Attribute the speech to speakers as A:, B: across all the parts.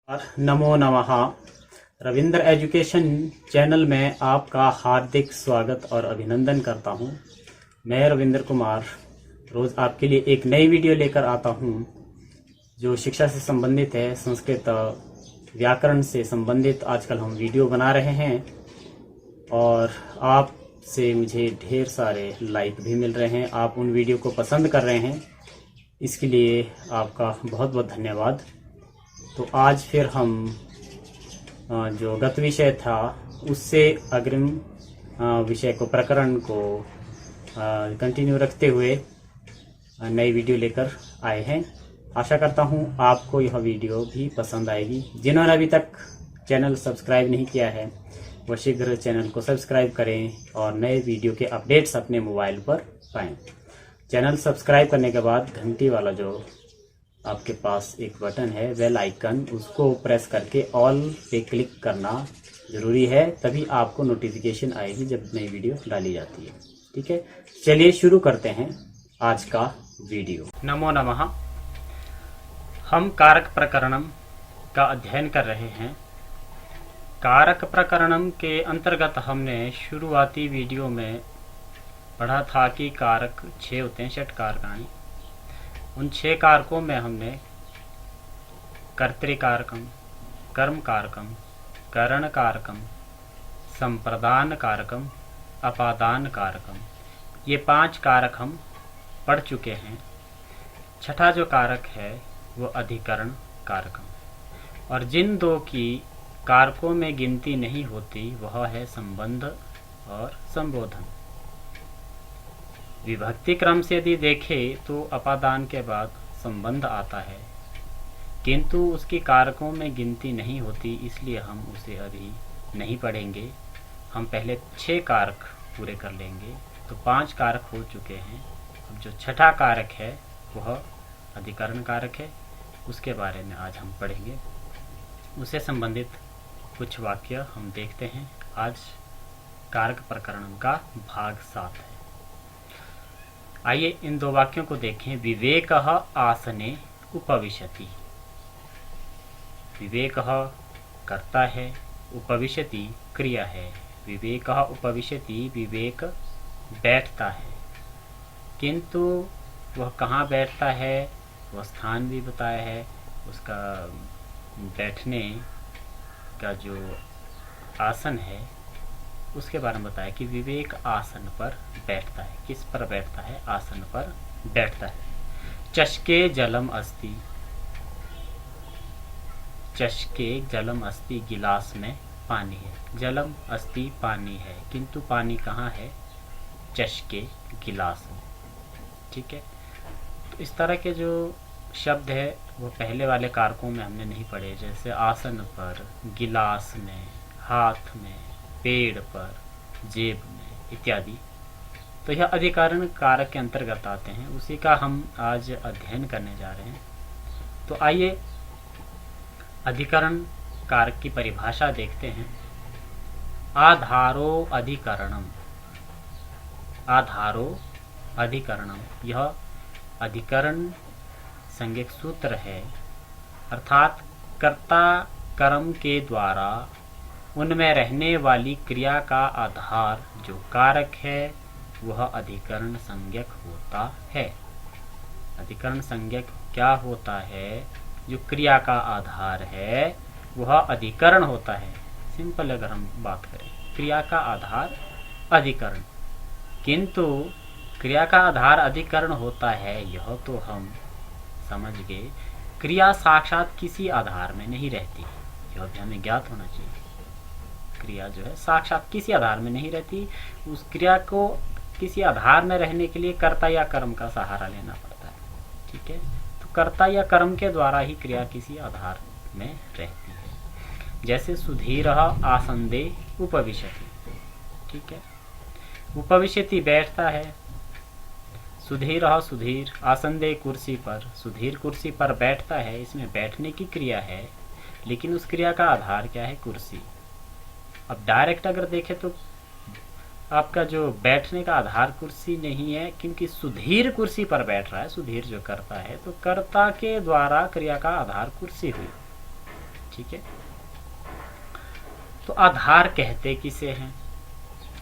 A: नमो नमः। Ravindra education channel में आपका हार्दिक स्वागत और अभिनंदन करता हूं। मैं रविंद्र कुमार रोज़ आपके लिए एक नई वीडियो लेकर आता हूं जो शिक्षा से संबंधित है। संस्कृत व्याकरण से संबंधित आजकल हम वीडियो बना रहे हैं और आपसे मुझे ढेर सारे लाइक भी मिल रहे हैं। आप उन वीडियो को पसंद कर रहे हैं, इसके लिए आपका बहुत बहुत धन्यवाद। तो आज फिर हम जो गत विषय था उससे अग्रिम विषय को, प्रकरण को कंटिन्यू रखते हुए नई वीडियो लेकर आए हैं। आशा करता हूं आपको यह वीडियो भी पसंद आएगी। जिन्होंने अभी तक चैनल सब्सक्राइब नहीं किया है वो शीघ्र चैनल को सब्सक्राइब करें और नए वीडियो के अपडेट्स अपने मोबाइल पर पाएँ। चैनल सब्सक्राइब करने के बाद घंटी वाला जो आपके पास एक बटन है, बेल आइकन, उसको प्रेस करके ऑल पे क्लिक करना ज़रूरी है, तभी आपको नोटिफिकेशन आएगी जब नई वीडियो डाली जाती है। ठीक है, चलिए शुरू करते हैं आज का वीडियो। नमो नमः। हम कारक प्रकरणम का अध्ययन कर रहे हैं। कारक प्रकरणम के अंतर्गत हमने शुरुआती वीडियो में पढ़ा था कि कारक 6 होते हैं, षट कारकाणि। उन 6 कारकों में हमने कर्तृकारकम, कर्म कारकम, करण कारकम, संप्रदान कारकम, अपादान कारकम, ये 5 कारक हम पढ़ चुके हैं। छठा जो कारक है वो अधिकरण कारकम, और जिन 2 की कारकों में गिनती नहीं होती वह है संबंध और संबोधन। विभक्ति क्रम से यदि देखें तो अपादान के बाद संबंध आता है, किंतु उसकी कारकों में गिनती नहीं होती, इसलिए हम उसे अभी नहीं पढ़ेंगे। हम पहले 6 कारक पूरे कर लेंगे, तो 5 कारक हो चुके हैं। अब जो छठा कारक है वह अधिकरण कारक है, उसके बारे में आज हम पढ़ेंगे। उससे संबंधित कुछ वाक्य हम देखते हैं। आज कारक प्रकरण का भाग 7 है। आइए इन 2 वाक्यों को देखें। विवेकः आसने उपविशति। विवेकः कर्ता है, उपविशति क्रिया है। विवेकः उपविशति, विवेक बैठता है, किंतु वह कहाँ बैठता है वह स्थान भी बताया है। उसका बैठने का जो आसन है उसके बारे में बताया कि विवेक आसन पर बैठता है। किस पर बैठता है? आसन पर बैठता है। चषके जलम अस्ति। चषके जलम अस्ति, गिलास में पानी है। जलम अस्ति, पानी है, किंतु पानी कहाँ है? चषके, गिलास में। ठीक है, तो इस तरह के जो शब्द है वो पहले वाले कारकों में हमने नहीं पढ़े, जैसे आसन पर, गिलास में, हाथ में, पेड़ पर, जेब में इत्यादि। तो यह अधिकरण कारक के अंतर्गत आते हैं, उसी का हम आज अध्ययन करने जा रहे हैं। तो आइए अधिकरण कारक की परिभाषा देखते हैं। आधारो अधिकरणम। आधारो अधिकरणम, यह अधिकरण संज्ञक सूत्र है, अर्थात कर्ता कर्म के द्वारा उनमें रहने वाली क्रिया का आधार जो कारक है वह अधिकरण संज्ञक होता है। अधिकरण संज्ञक क्या होता है? जो क्रिया का आधार है वह अधिकरण होता है। सिंपल अगर हम बात करें, क्रिया का आधार अधिकरण, किंतु क्रिया का आधार अधिकरण होता है यह तो हम समझ गए। क्रिया साक्षात किसी आधार में नहीं रहती, यह भी हमें ज्ञात होना चाहिए। क्रिया जो है साक्षात किसी आधार में नहीं रहती। उस क्रिया को किसी आधार में रहने के लिए कर्ता या कर्म का सहारा लेना पड़ता है। ठीक है, तो कर्ता या कर्म के द्वारा ही क्रिया किसी आधार में रहती है। जैसे सुधीरः आसंदे उपविशति। ठीक है, उपविशति बैठता है, सुधीरः सुधीर आसंदे कुर्सी पर, सुधीर कुर्सी पर बैठता है। इसमें बैठने की क्रिया है, लेकिन उस क्रिया का आधार क्या है? कुर्सी। अब डायरेक्ट अगर देखें तो आपका जो बैठने का आधार कुर्सी नहीं है, क्योंकि सुधीर कुर्सी पर बैठ रहा है। सुधीर जो करता है, तो कर्ता के द्वारा क्रिया का आधार कुर्सी हुई। ठीक है। तो आधार कहते किसे हैं?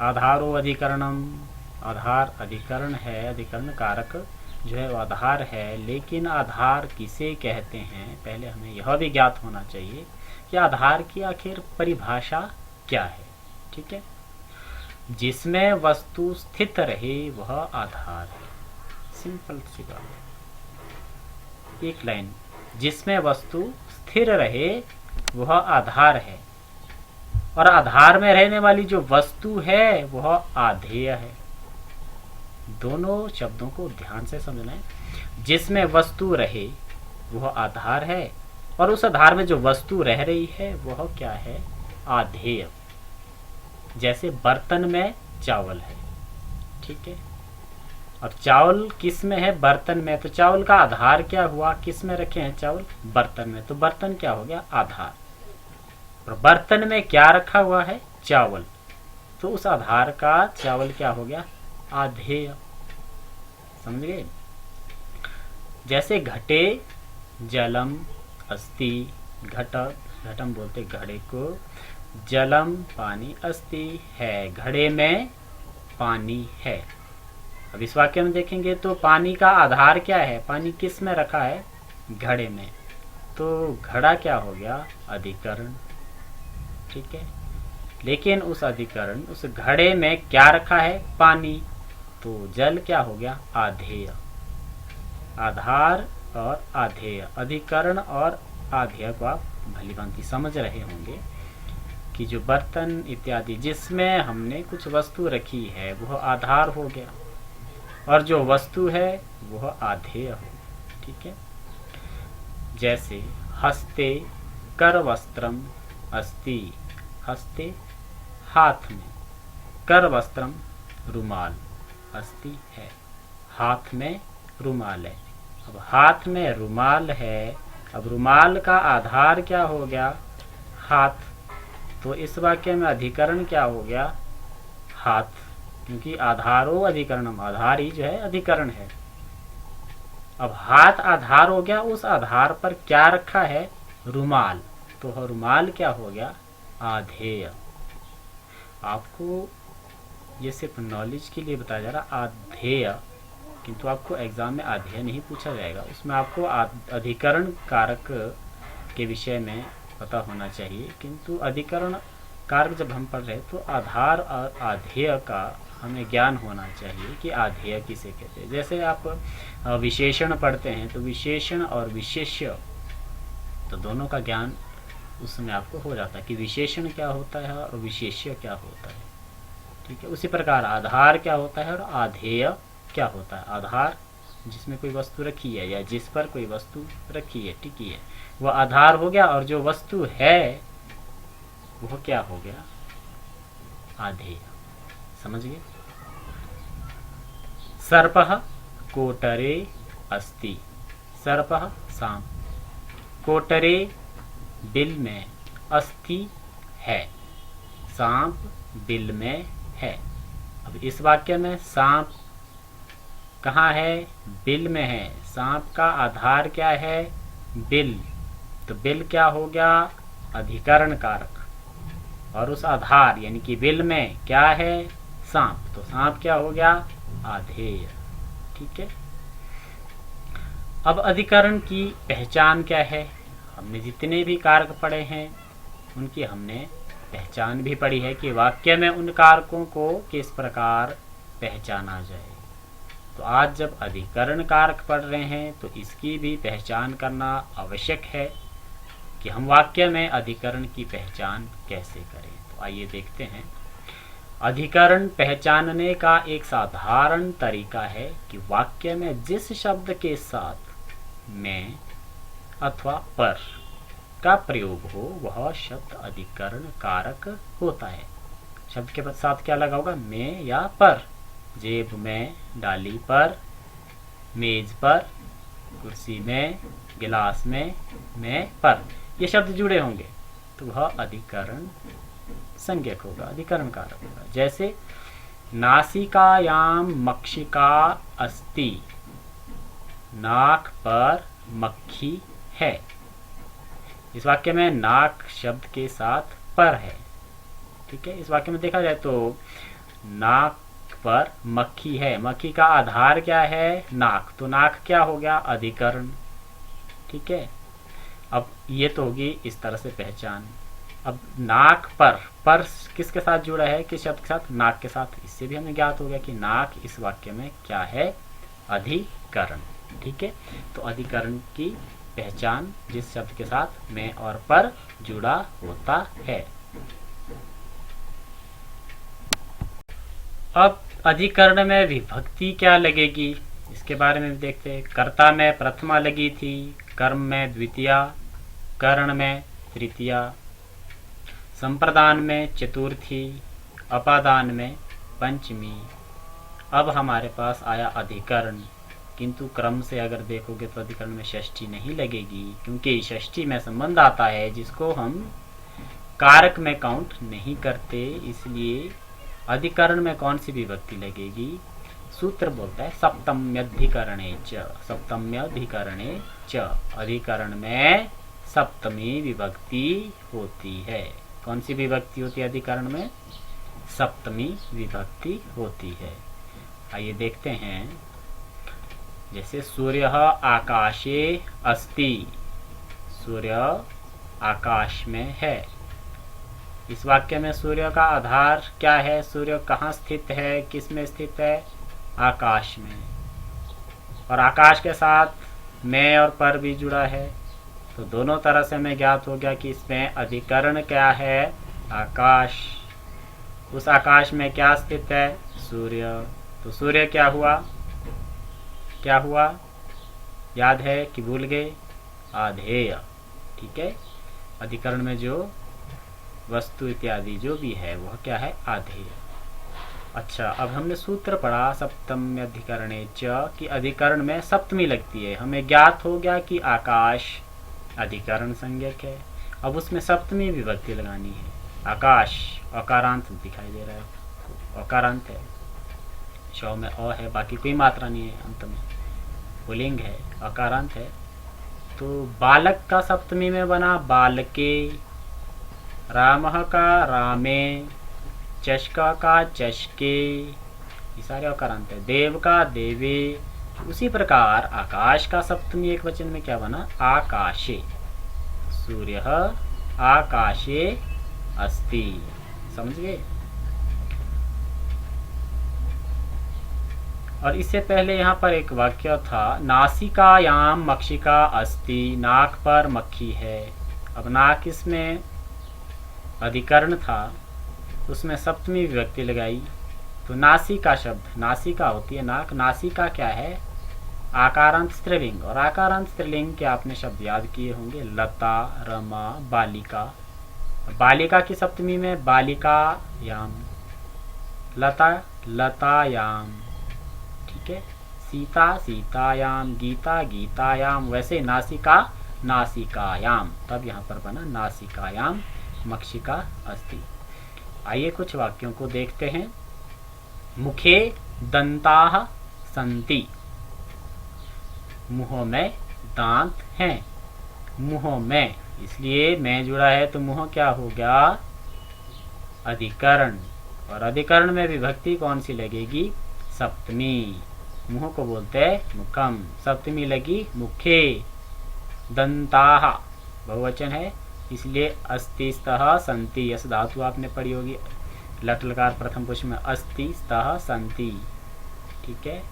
A: आधारो अधिकरणम, आधार अधिकरण है, अधिकरण कारक जो है वो आधार है। लेकिन आधार किसे कहते हैं, पहले हमें यह भी ज्ञात होना चाहिए कि आधार की आखिर परिभाषा क्या है। ठीक है, जिसमें वस्तु स्थित रहे वह आधार है। सिंपल सी बात, एक लाइन, जिसमें वस्तु स्थिर रहे वह आधार है, और आधार में रहने वाली जो वस्तु है वह आधेय है। दोनों शब्दों को ध्यान से समझना है। जिसमें वस्तु रहे वह आधार है, और उस आधार में जो वस्तु रह रही है वह क्या है? आधेय। जैसे बर्तन में चावल है, ठीक है। अब चावल किस में है? बर्तन में। तो चावल का आधार क्या हुआ? किस में रखे हैं चावल? बर्तन में। तो बर्तन क्या हो गया? आधार। और बर्तन में क्या रखा हुआ है? चावल। तो उस आधार का चावल क्या हो गया? आधेय। समझ गए? जैसे घटे जलम अस्ति, घटम बोलते घड़े को, जलम पानी, अस्ति है, घड़े में पानी है। अब इस वाक्य में देखेंगे तो पानी का आधार क्या है? पानी किस में रखा है? घड़े में। तो घड़ा क्या हो गया? अधिकरण। ठीक है, लेकिन उस अधिकरण, उस घड़े में क्या रखा है? पानी। तो जल क्या हो गया? आधेय। आधार और आधेय, अधिकरण और आधेय को आप भली भांति समझ रहे होंगे कि जो बर्तन इत्यादि जिसमें हमने कुछ वस्तु रखी है वह आधार हो गया, और जो वस्तु है वह आधेय हो। ठीक है, जैसे हस्ते कर वस्त्रम अस्ति, हस्ते हाथ में, कर वस्त्रम रुमाल, अस्ति है, हाथ में रुमाल है। अब हाथ में रुमाल है, अब रुमाल का आधार क्या हो गया? हाथ। तो इस वाक्य में अधिकरण क्या हो गया? हाथ, क्योंकि आधारो अधिकरणम, आधार ही जो है अधिकरण है। अब हाथ आधार हो गया, उस आधार पर क्या रखा है? रुमाल। तो रुमाल क्या हो गया? आधेय। आपको ये सिर्फ नॉलेज के लिए बताया जा रहा आधेय, किंतु आपको एग्जाम में आधेय नहीं पूछा जाएगा। उसमें आपको अधिकरण कारक के विषय में पता होना चाहिए। किंतु अधिकरण कारक जब हम पढ़ रहे हैं तो आधार और आधेय का हमें ज्ञान होना चाहिए कि आधेय किसे कहते हैं। जैसे आप विशेषण पढ़ते हैं तो विशेषण और विशेष्य, तो दोनों का ज्ञान उसमें आपको हो जाता है कि विशेषण क्या होता है और विशेष्य क्या होता है। ठीक है, उसी प्रकार आधार क्या होता है और आधेय क्या होता है। आधार जिसमें कोई वस्तु रखी है या जिस पर कोई वस्तु रखी है, टिकी है, वह आधार हो गया, और जो वस्तु है वह क्या हो गया? आधेय। समझ गए? सर्पः कोटरे अस्ति, सर्पः सांप, कोटरे बिल में, अस्ति है, सांप बिल में है। अब इस वाक्य में सांप कहाँ है? बिल में है। सांप का आधार क्या है? बिल। तो बिल क्या हो गया? अधिकरण कारक, और उस आधार यानी कि बिल में क्या है? सांप। तो सांप क्या हो गया? आधेय। ठीक है, अब अधिकरण की पहचान क्या है? हमने जितने भी कारक पढ़े हैं उनकी हमने पहचान भी पढ़ी है कि वाक्य में उन कारकों को किस प्रकार पहचाना जाए। तो आज जब अधिकरण कारक पढ़ रहे हैं तो इसकी भी पहचान करना आवश्यक है कि हम वाक्य में अधिकरण की पहचान कैसे करें। तो आइए देखते हैं। अधिकरण पहचानने का एक साधारण तरीका है कि वाक्य में जिस शब्द के साथ में अथवा पर का प्रयोग हो वह शब्द अधिकरण कारक होता है। शब्द के साथ क्या लगा होगा? में या पर। जेब में, डाली पर, मेज पर, कुर्सी में, गिलास में पर, ये शब्द जुड़े होंगे तो वह अधिकरण संज्ञक होगा, अधिकरण कारक होगा। जैसे नासिकायाम मक्षिका अस्ति, नाक पर मक्खी है। इस वाक्य में नाक शब्द के साथ पर है। ठीक है, इस वाक्य में देखा जाए तो नाक पर मक्खी है, मक्खी का आधार क्या है? नाक, तो नाक क्या हो गया? अधिकरण। ठीक है, अब ये तो होगी इस तरह से पहचान। अब नाक पर किसके साथ जुड़ा है? किस शब्द के साथ? नाक के साथ। इससे भी हमें ज्ञात हो गया कि नाक इस वाक्य में क्या है? अधिकरण। ठीक है, तो अधिकरण की पहचान जिस शब्द के साथ में और पर जुड़ा होता है। अब अधिकरण में विभक्ति क्या लगेगी इसके बारे में देखते हैं। कर्ता में प्रथमा लगी थी, कर्म में द्वितीया, करण में तृतीया, संप्रदान में चतुर्थी, अपादान में पंचमी। अब हमारे पास आया अधिकरण, किंतु क्रम से अगर देखोगे तो अधिकरण में षष्ठी नहीं लगेगी, क्योंकि षष्ठी में संबंध आता है जिसको हम कारक में काउंट नहीं करते। इसलिए अधिकरण में कौन सी विभक्ति लगेगी? सूत्र बोलता है सप्तम्यधिकरणे च, सप्तम्यधिकरणे च। अधिकरण में सप्तमी विभक्ति होती है। कौन सी विभक्ति होती है अधिकरण में? सप्तमी विभक्ति होती है। आइए देखते हैं, जैसे सूर्य आकाशे अस्ति, सूर्य आकाश में है। इस वाक्य में सूर्य का आधार क्या है? सूर्य कहाँ स्थित है? किस में स्थित है? आकाश में। और आकाश के साथ में और पर भी जुड़ा है, तो दोनों तरह से हमें ज्ञात हो गया कि इसमें अधिकरण क्या है? आकाश। उस आकाश में क्या स्थित है? सूर्य। तो सूर्य क्या हुआ? क्या हुआ? याद है कि भूल गए? आधेय। ठीक है, अधिकरण में जो वस्तु इत्यादि जो भी है वह क्या है? आधेय। अच्छा, अब हमने सूत्र पढ़ा सप्तम्यधिकरणे च कि अधिकरण में सप्तमी लगती है। हमें ज्ञात हो गया कि आकाश अधिकरण संज्ञक है। अब उसमें सप्तमी विभक्ति लगानी है। आकाश अकारांत दिखाई दे रहा है, अकारांत है, शौ में अ है, बाकी कोई मात्रा नहीं है, अंत में पुल्लिंग है, अकारांत है। तो बालक का सप्तमी में बना बालके, रामः का रामे, चषका का चषके, ये सारे अकारांत है। देव का देवे। उसी प्रकार आकाश का सप्तमी एक वचन में क्या बना? आकाशे। सूर्य आकाशे अस्ति। समझ गए? और इससे पहले यहाँ पर एक वाक्य था, नासिकायाम मक्षिका अस्ति, नाक पर मक्खी है। अब नाक इसमें अधिकरण था, उसमें सप्तमी विभक्ति लगाई, तो नासिका शब्द, नासिका होती है नाक, नासिका क्या है? आकारांत स्त्रीलिंग। और आकारांत स्त्रीलिंग के आपने शब्द याद किए होंगे, लता, रमा, बालिका। बालिका की सप्तमी में बालिकायाम, लता लतायाम। ठीक है, सीता सीतायाम, गीता गीतायाम। वैसे नासिका नासिकायाम, तब यहाँ पर बना नासिकायाम मक्षिका अस्ति। आइए कुछ वाक्यों को देखते हैं। मुखे दंताः सन्ति, मुंह में दांत हैं। मुंह में, इसलिए मैं जुड़ा है तो मुंह क्या हो गया? अधिकरण। और अधिकरण में विभक्ति कौन सी लगेगी? सप्तमी। मुंह को बोलते हैं मुखम, सप्तमी लगी मुखे। दंताः बहुवचन है, इसलिए अस्ति स्तः सन्ति, यस धातु आपने पढ़ी होगी, लट लकार प्रथम पुरुष में अस्ति स्तः सन्ति। ठीक है,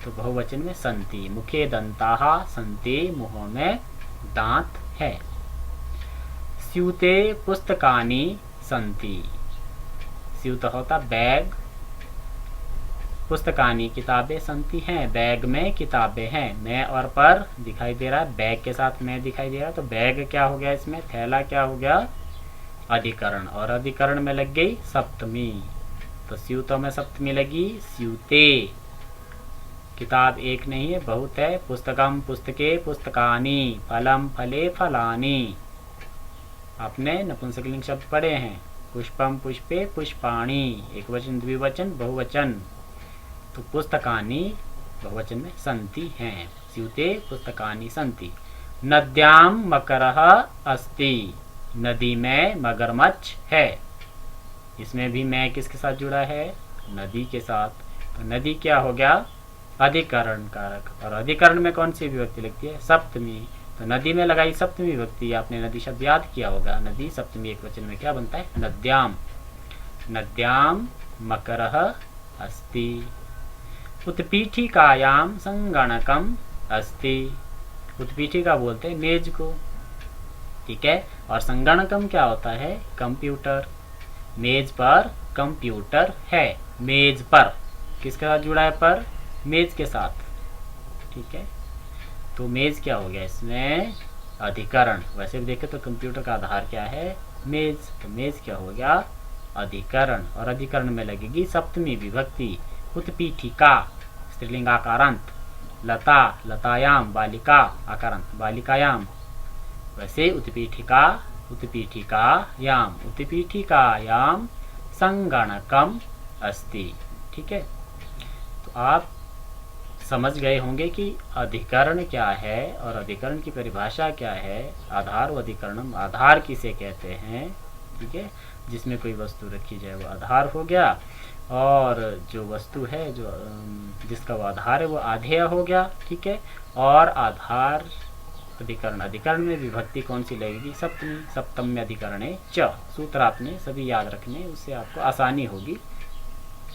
A: तो बहुवचन में सन्ति। मुखे दंताः सन्ति, मुंह में दांत है। स्यूते पुस्तकानि सन्ति, स्यूत होता बैग, पुस्तकानि किताबें, सन्ति हैं, बैग में किताबें हैं। मैं और पर दिखाई दे रहा है, बैग के साथ मैं दिखाई दे रहा है, तो बैग क्या हो गया? इसमें थैला क्या हो गया? अधिकरण। और अधिकरण में लग गई सप्तमी, तो स्यूतों में सप्तमी लगी, स्यूते। किताब एक नहीं है, बहुत है। पुस्तकम पुस्तके पुस्तकानि, फलम फले फलानि। आपने नपुंसकलिंग शब्द पढ़े हैं, पुष्पम पुष्पे पुष्पाणि, एक वचन द्विवचन बहुवचन। तो पुस्तकानि बहुवचन में सन्ति हैं, स्यूते पुस्तकानि सन्ति। नद्यां मकरः अस्ति, नदी में मगरमच्छ है। इसमें भी मैं किसके साथ जुड़ा है, नदी के साथ। तो नदी क्या हो गया, अधिकरण कारक। और अधिकरण में कौन सी विभक्ति लगती है, सप्तमी। तो नदी में लगाई सप्तमी विभक्ति। आपने नदी शब्द याद किया होगा, नदी सप्तमी एक वचन में क्या बनता है, नद्याम। नद्याम मकरः अस्ति। उत्पीठिकायां संगणकम अस्ति। उत्पीठिका बोलते हैं मेज को, ठीक है। और संगणकम क्या होता है, कंप्यूटर। मेज पर कंप्यूटर है। मेज पर किसके साथ जुड़ा है, पर, मेज के साथ, ठीक है। तो मेज क्या हो गया इसमें, अधिकरण। वैसे भी देखें तो कंप्यूटर का आधार क्या है, मेज। तो मेज क्या हो गया, अधिकरण। और अधिकरण में लगेगी सप्तमी विभक्ति। उत्पीठिका स्त्रीलिंग आकारांत, लता लतायाम, बालिका आकारांत बालिकायाम। वैसे उत्पीठिका उत्पीठिकायाम, उत्पीठिकायाम संगणकम अस्ति, ठीक है। तो आप समझ गए होंगे कि अधिकरण क्या है और अधिकरण की परिभाषा क्या है। आधार व अधिकरणम, आधार किसे कहते हैं, ठीक है। जिसमें कोई वस्तु रखी जाए वो आधार हो गया, और जो वस्तु है जो जिसका वो आधार है वो आधेय हो गया, ठीक है। और आधार अधिकरण, अधिकरण में विभक्ति कौन सी लगेगी, सप्तमी। सप्तम्य अधिकरणे च। सूत्र आपने सभी याद रखने, उससे आपको आसानी होगी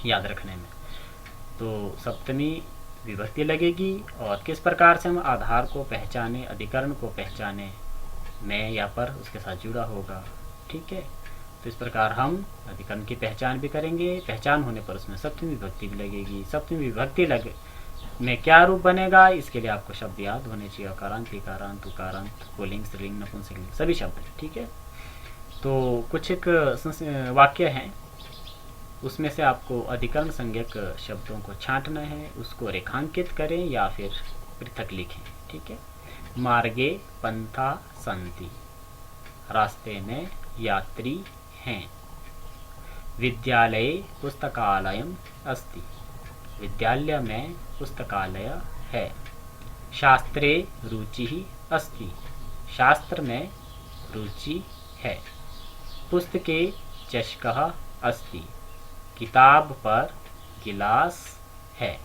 A: याद रखने में। तो सप्तमी विभक्ति लगेगी। और किस प्रकार से हम आधार को पहचाने, अधिकरण को पहचाने, मैं या पर उसके साथ जुड़ा होगा, ठीक है। तो इस प्रकार हम अधिकरण की पहचान भी करेंगे। पहचान होने पर उसमें सप्तमी विभक्ति भी लगेगी। सप्तमी विभक्ति लगे में क्या रूप बनेगा, इसके लिए आपको शब्द याद होने चाहिए। अकारांत, इकारांत, उकारांत, पुल्लिंग, स्त्रीलिंग, नपुंसकलिंग, सभी शब्द, ठीक है। तो कुछ एक वाक्य हैं, उसमें से आपको अधिकरण संज्ञक शब्दों को छांटना है, उसको रेखांकित करें या फिर पृथक लिखें, ठीक है। मार्गे पंथा संति, रास्ते में यात्री हैं। विद्यालये पुस्तकालयम अस्ति, विद्यालय में पुस्तकालय है। शास्त्रे रुचि अस्ति, शास्त्र में रुचि है। पुस्तके चषकः अस्ति, किताब पर गिलास है,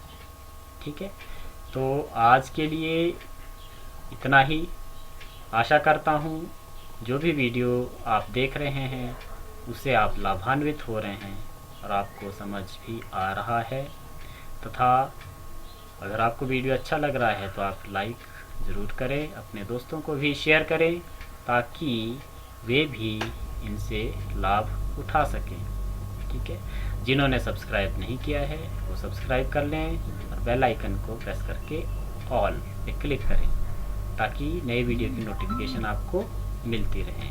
A: ठीक है। तो आज के लिए इतना ही। आशा करता हूँ जो भी वीडियो आप देख रहे हैं उससे आप लाभान्वित हो रहे हैं और आपको समझ भी आ रहा है। तथा अगर आपको वीडियो अच्छा लग रहा है तो आप लाइक ज़रूर करें, अपने दोस्तों को भी शेयर करें ताकि वे भी इनसे लाभ उठा सकें, ठीक है। जिन्होंने सब्सक्राइब नहीं किया है वो सब्सक्राइब कर लें और बेल आइकन को प्रेस करके ऑल पे क्लिक करें ताकि नए वीडियो की नोटिफिकेशन आपको मिलती रहे।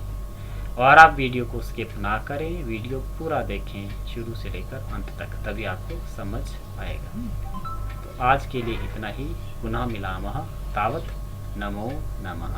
A: और आप वीडियो को स्किप ना करें, वीडियो पूरा देखें शुरू से लेकर अंत तक, तभी आपको समझ आएगा। तो आज के लिए इतना ही। पुनः मिलामः, तावत् नमो नमः।